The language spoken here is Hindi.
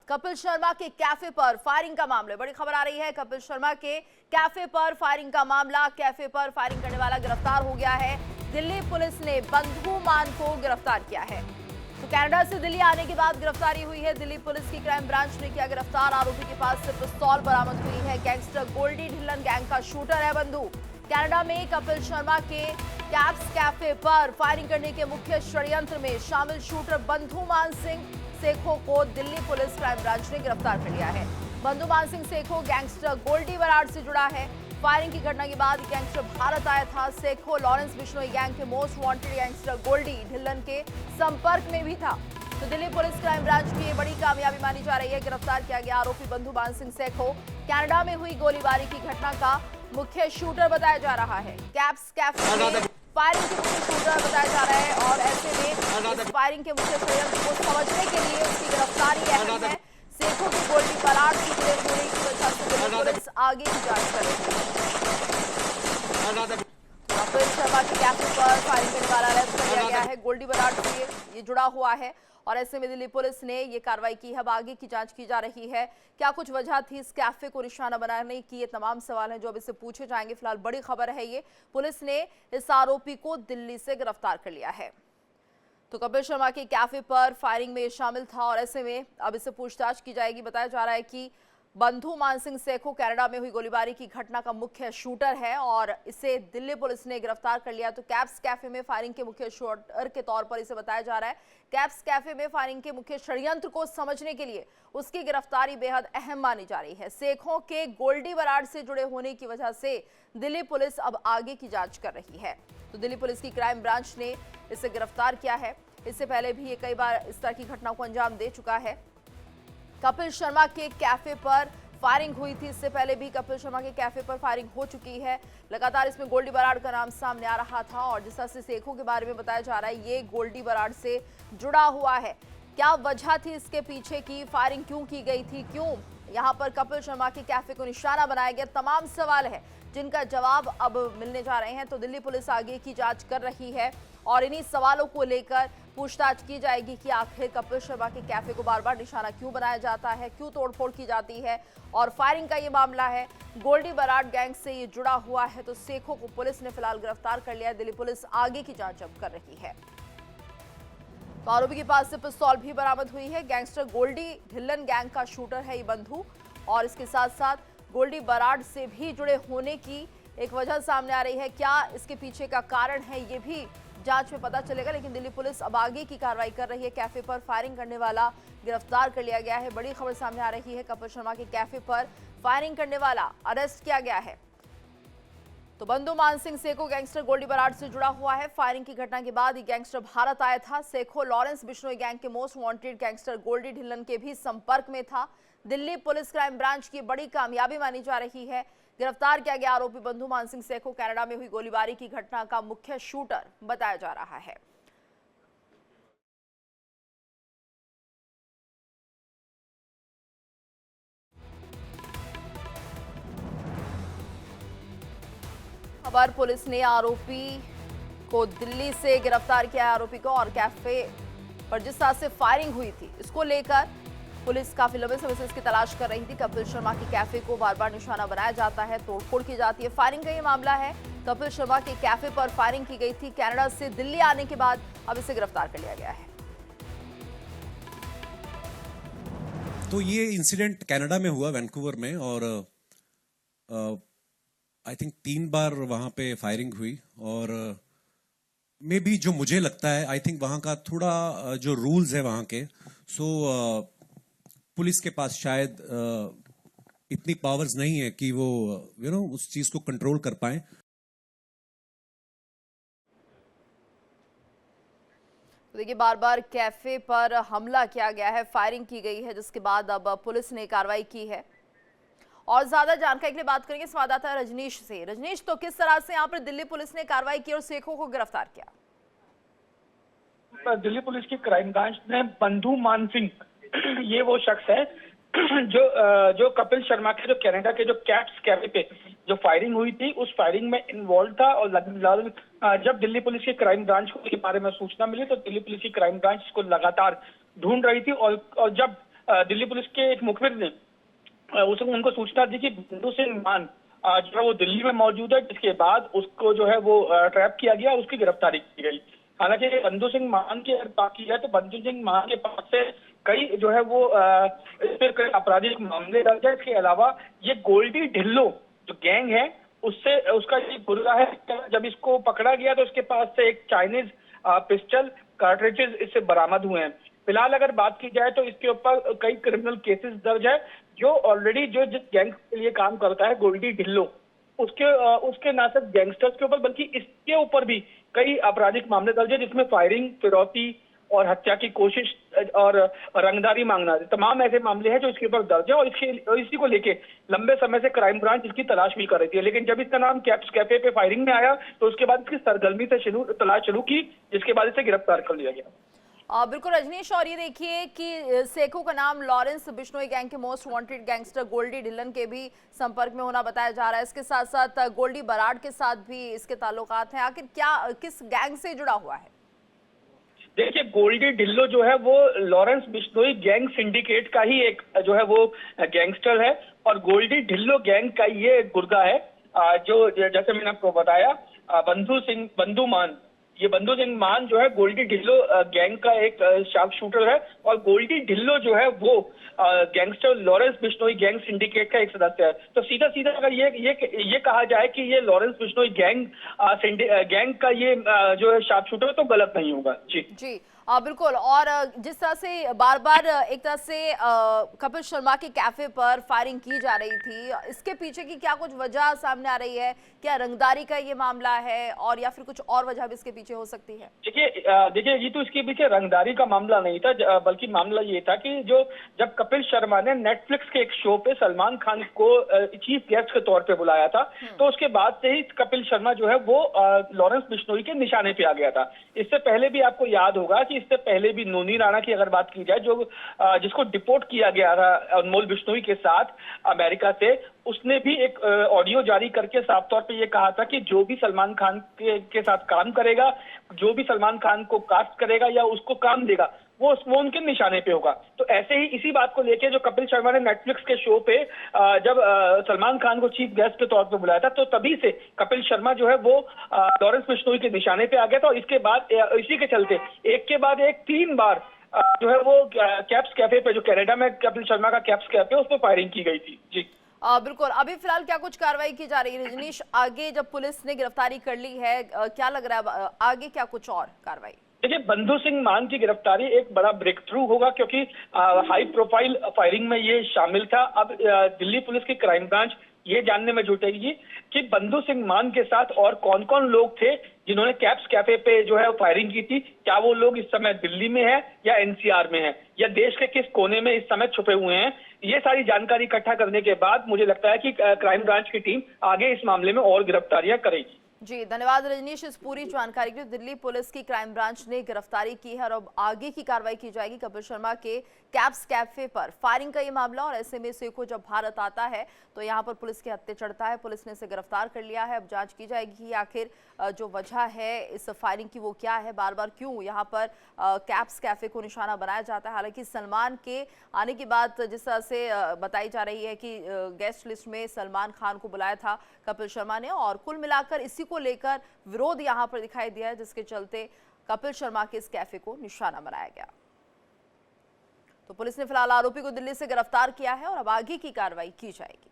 कपिल शर्मा के कैफे पर फायरिंग का मामला, बड़ी खबर आ रही है। कपिल शर्मा के कैफे पर फायरिंग का मामला, कैफे पर फायरिंग करने वाला गिरफ्तार हो गया है। दिल्ली पुलिस ने बंधु मान को गिरफ्तार किया है। तो कनाडा से दिल्ली आने के बाद गिरफ्तारी हुई है। दिल्ली पुलिस की क्राइम ब्रांच ने किया गिरफ्तार। आरोपी के पास से पिस्तौल बरामद हुई है। गैंगस्टर गोल्डी ढिल्लन गैंग का शूटर है बंधु। कनाडा में कपिल शर्मा के कैप्स कैफे पर फायरिंग करने के मुख्य षड्यंत्र में शामिल शूटर बंधु मान सिंह सेखो को दिल्ली पुलिस क्राइम ब्रांच ने गिरफ्तार कर लिया है। बंधु मान सिंह सेखो गैंगस्टर गोल्डी बराड़ से जुड़ा है। फायरिंग की घटना के बाद गैंगस्टर भारत आया था। सेखो लॉरेंस बिश्नोई गैंग के most wanted gangster Goldy Dhillon के संपर्क में भी था। तो दिल्ली पुलिस क्राइम ब्रांच की ये बड़ी कामयाबी मानी जा रही है। गिरफ्तार किया गया आरोपी बंधु मान सिंह सेखो कनाडा में हुई गोलीबारी की घटना का मुख्य शूटर बताया जा रहा है। कैप्स कैफे में फायरिंग के मुख्य शूटर बताया जा रहा है और ऐसे में इस फायरिंग के मुख्य षड्यंत्र को समझने के लिए उसकी गिरफ्तारी अहम है। सेखो की गोल्डी बराड़ से जुड़े होने की वजह से दिल्ली पुलिस आगे की जांच कर रही है। कपिल शर्मा के कैफे पर फायरिंग करने वाला अरेस्ट कर लिया गया है। गोल्डी बराड़ से ये जुड़ा हुआ है और ऐसे में दिल्ली पुलिस ने ये कार्रवाई की है। अब आगे की जांच की जा रही है। क्या कुछ वजह थी इस कैफे को निशाना बनाने की, ये तमाम सवाल हैं जो अब इससे पूछे जाएंगे। फिलहाल बड़ी खबर है ये, पुलिस ने इस आरोपी को दिल्ली से गिरफ्तार कर लिया है। तो कपिल शर्मा के कैफे पर फायरिंग में शामिल था और ऐसे में अब इससे पूछताछ की जाएगी। बताया जा रहा है कि बंधु मान सिंह सेखो कनाडा में हुई गोलीबारी की घटना का मुख्य शूटर है और इसे दिल्ली पुलिस ने गिरफ्तार कर लिया। तो कैप्स कैफे में फायरिंग के मुख्य शूटर के तौर पर इसे बताया जा रहा है। कैप्स कैफे में फायरिंग के मुख्य षड्यंत्र को समझने के लिए उसकी गिरफ्तारी बेहद अहम मानी जा रही है। सेखों के गोल्डी बराड़ से जुड़े होने की वजह से दिल्ली पुलिस अब आगे की जांच कर रही है। तो दिल्ली पुलिस की क्राइम ब्रांच ने इसे गिरफ्तार किया है। इससे पहले भी ये कई बार इस तरह की घटनाओं को अंजाम दे चुका है। कपिल शर्मा के कैफे पर फायरिंग हुई थी। इससे पहले भी कपिल शर्मा के कैफे पर फायरिंग हो चुकी है। लगातार इसमें गोल्डी बराड़ का नाम सामने आ रहा था और जिस तरह से सेखों के बारे में बताया जा रहा है ये गोल्डी बराड़ से जुड़ा हुआ है। क्या वजह थी इसके पीछे की, फायरिंग क्यों की गई थी, क्यों यहाँ पर कपिल शर्मा के कैफे को निशाना बनाया गया, तमाम सवाल है जिनका जवाब अब मिलने जा रहे हैं। तो दिल्ली पुलिस आगे की जांच कर रही है और इन्हीं सवालों को लेकर पूछताछ की जाएगी कि आखिर कपिल शर्मा के कैफे को बार बार निशाना क्यों बनाया जाता है, क्यों तोड़फोड़ की जाती है। और फायरिंग का ये मामला है, गोल्डी बराड़ गैंग से ये जुड़ा हुआ है। तो सेखों को पुलिस ने फिलहाल गिरफ्तार कर लिया है। दिल्ली पुलिस आगे की जांच अब कर रही है। तो आरोपी के पास से पिस्तौल भी बरामद हुई है। गैंगस्टर गोल्डी ढिल्लन गैंग का शूटर है ये बंधु और इसके साथ साथ गोल्डी बराड़ से भी जुड़े होने की एक वजह सामने आ रही है। क्या इसके पीछे का कारण है ये भी जांच में पता चलेगा, लेकिन दिल्ली पुलिस अब आगे की कार्रवाई कर रही है। कैफे पर फायरिंग करने वाला गिरफ्तार कर लिया गया है। बड़ी खबर सामने आ रही है, कपिल शर्मा के कैफे पर फायरिंग करने वाला अरेस्ट किया गया है। तो बंधु मान सिंह सेखो गैंगस्टर गोल्डी बराड़ से जुड़ा हुआ है। फायरिंग की घटना के बाद ये गैंगस्टर भारत आया था। सेखो लॉरेंस बिश्नोई गैंग के most wanted gangster Goldy Dhillon के भी संपर्क में था। दिल्ली पुलिस क्राइम ब्रांच की बड़ी कामयाबी मानी जा रही है। गिरफ्तार किया गया आरोपी बंधु मान सिंह सेखो कनाडा में हुई गोलीबारी की घटना का मुख्य शूटर बताया जा रहा है। खबर, पुलिस ने आरोपी को दिल्ली से गिरफ्तार किया है आरोपी को और कैफे पर जिस तरह से फायरिंग हुई थी इसको लेकर पुलिस काफी लंबे समय से इसकी तलाश कर रही थी। कपिल शर्मा के कैफे को बार बार निशाना बनाया जाता है, तोड़फोड़ की जाती है। फायरिंग का ये मामला है। कपिल शर्मा के कैफे पर फायरिंग की गई थी। कनाडा से दिल्ली आने के बाद अब इसे गिरफ्तार कर लिया गया है। तो ये इंसिडेंट कनाडा में हुआ, वैंकूवर में, और आई थिंक 3 बार वहां पे फायरिंग हुई और मे बी जो मुझे लगता है, आई थिंक वहां का थोड़ा जो रूल्स है वहां के, पुलिस के पास शायद इतनी पावर्स नहीं है कि वो उस चीज को कंट्रोल कर पाए। देखिए, बार बार कैफे पर हमला किया गया है, फायरिंग की गई है, जिसके बाद अब पुलिस ने कार्रवाई की है। और ज्यादा जानकारी के लिए बात करेंगे संवाददाता रजनीश से। रजनीश, तो किस तरह से यहाँ पर दिल्ली पुलिस ने कार्रवाई की और सेखों को गिरफ्तार किया? दिल्ली पुलिस की क्राइम ब्रांच ने बंधु मान सिंह ये वो शख्स है जो कपिल शर्मा के जो कनाडा के जो कैप्स कैफे पे जो फायरिंग हुई थी उस फायरिंग में इन्वॉल्व था। और जब दिल्ली पुलिस की क्राइम ब्रांच को इसके बारे में सूचना मिली तो दिल्ली पुलिस की क्राइम ब्रांच इसको लगातार ढूंढ रही थी और जब दिल्ली पुलिस के एक मुखबिर ने उनको सूचना दी कि बंधु सिंह मान जो है वो दिल्ली में मौजूद है, जिसके बाद उसको जो है वो ट्रैप किया गया, उसकी गिरफ्तारी की गई। हालांकि बंधु सिंह मान की अगर बात की जाए तो बंधु सिंह मान के पास से कई जो है वो इस पर कई आपराधिक मामले दर्ज है। इसके अलावा ये गोल्डी ढिल्लो जो गैंग है उससे उसका ये गुर्गा है। जब इसको पकड़ा गया तो इसके पास से एक चाइनीज पिस्टल कार्ट्रिजेस इससे बरामद हुए हैं। फिलहाल अगर बात की जाए तो इसके ऊपर कई क्रिमिनल केसेस दर्ज है। जो ऑलरेडी जो जिस गैंग के लिए काम करता है गोल्डी ढिल्लो, उसके ना सिर्फ गैंगस्टर्स के ऊपर बल्कि इसके ऊपर भी कई आपराधिक मामले दर्ज है, जिसमें फायरिंग, फिरौती और हत्या की कोशिश और रंगदारी मांगना, तमाम ऐसे मामले हैं जो इसके ऊपर दर्ज है। और इसी को लेके लंबे समय से क्राइम ब्रांच इसकी तलाश भी कर रही थी, लेकिन जब इसका नाम कैप्स कैफे पे फायरिंग में आया तो उसके बाद इसकी सरगर्मी से तलाश शुरू की, जिसके बाद इसे गिरफ्तार कर लिया गया। बिल्कुल रजनीश, और ये देखिए कि सेखों का नाम लॉरेंस बिश्नोई गैंग के most wanted gangster Goldy Dhillon के भी संपर्क में होना बताया जा रहा है। इसके साथ साथ गोल्डी बराड़ के साथ भी इसके ताल्लुकात हैं। आखिर क्या किस गैंग से जुड़ा हुआ है? देखिए, गोल्डी ढिल्लो जो है वो लॉरेंस बिश्नोई गैंग सिंडिकेट का ही एक जो है वो गैंगस्टर है, और गोल्डी ढिल्लो गैंग का ये गुर्गा है जो जैसे मैंने आपको बताया बंधु मान। ये बंधु सिंह मान जो है गोल्डी ढिल्लो गैंग का एक शार्प शूटर है, और गोल्डी ढिल्लो जो है वो gangster Lawrence Bishnoi gang syndicate का एक सदस्य है। तो सीधा सीधा अगर ये कहा जाए कि ये लॉरेंस बिश्नोई गैंग का ये जो है शार्प शूटर है तो गलत नहीं होगा। जी बिल्कुल। और जिस तरह से बार बार एक तरह से कपिल शर्मा के कैफे पर फायरिंग की जा रही थी, इसके पीछे की क्या कुछ वजह सामने आ रही है? क्या रंगदारी का ये मामला है, और या फिर कुछ और वजह भी इसके पीछे हो सकती है? देखिए ये तो इसके पीछे रंगदारी का मामला नहीं था, बल्कि मामला ये था कि जब कपिल शर्मा ने नेटफ्लिक्स के एक शो पे सलमान खान को चीफ गेस्ट के तौर पे बुलाया था, तो उसके बाद से ही कपिल शर्मा जो है वो लॉरेंस बिश्नोई के निशाने पे आ गया था। इससे पहले भी आपको याद होगा कि इससे पहले भी नोनी राणा की अगर बात की जाए, जिसको डिपोर्ट किया गया था अनमोल बिश्नोई के साथ अमेरिका से, उसने भी एक ऑडियो जारी करके साफ तौर पे ये कहा था कि जो भी सलमान खान के साथ काम करेगा, जो भी सलमान खान को कास्ट करेगा या उसको काम देगा, वो उनके निशाने पे होगा। तो ऐसे ही इसी बात को लेके जो कपिल शर्मा ने नेटफ्लिक्स के शो पे जब सलमान खान को चीफ गेस्ट के तौर पे बुलाया था, तो तभी से कपिल शर्मा जो है वो लॉरेंस बिश्नोई के निशाने पे आ गया था। और इसके बाद इसी के चलते एक के बाद एक 3 बार जो है वो कैप्स कैफे पे, जो कनाडा में कपिल शर्मा का कैप्स कैफे, उस पर फायरिंग की गई थी। जी बिल्कुल। अभी फिलहाल क्या कुछ कार्रवाई की जा रही है रजनीश? आगे जब पुलिस ने गिरफ्तारी कर ली है, क्या लग रहा है आगे क्या कुछ और कार्रवाई? देखिए, बंधु सिंह मान की गिरफ्तारी एक बड़ा ब्रेक थ्रू होगा, क्योंकि हाई प्रोफाइल फायरिंग में ये शामिल था। अब दिल्ली पुलिस की क्राइम ब्रांच ये जानने में जुटेगी कि बंधु सिंह मान के साथ और कौन कौन लोग थे जिन्होंने कैप्स कैफे पे जो है फायरिंग की थी। क्या वो लोग इस समय दिल्ली में है या एनसीआर में है, या देश के किस कोने में इस समय छुपे हुए हैं? ये सारी जानकारी इकट्ठा करने के बाद मुझे लगता है कि क्राइम ब्रांच की टीम आगे इस मामले में और गिरफ्तारियां करेगी। जी धन्यवाद रजनीश इस पूरी जानकारी के लिए। दिल्ली पुलिस की क्राइम ब्रांच ने गिरफ्तारी की है और अब आगे की कार्रवाई की जाएगी। कपिल शर्मा के कैप्स कैफे पर फायरिंग का ये मामला, और ऐसे में सेखो जब भारत आता है तो यहाँ पर पुलिस के हत्थे चढ़ता है। पुलिस ने इसे गिरफ्तार कर लिया है। अब जांच की जाएगी कि आखिर जो वजह है इस फायरिंग की वो क्या है, बार बार क्यों यहाँ पर कैप्स कैफे को निशाना बनाया जाता है। हालांकि सलमान के आने की बात जिस तरह से बताई जा रही है कि गेस्ट लिस्ट में सलमान खान को बुलाया था कपिल शर्मा ने, और कुल मिलाकर इसी को लेकर विरोध यहाँ पर दिखाई दिया है, जिसके चलते कपिल शर्मा के इस कैफे को निशाना बनाया गया। तो पुलिस ने फिलहाल आरोपी को दिल्ली से गिरफ्तार किया है और अब आगे की कार्रवाई की जाएगी।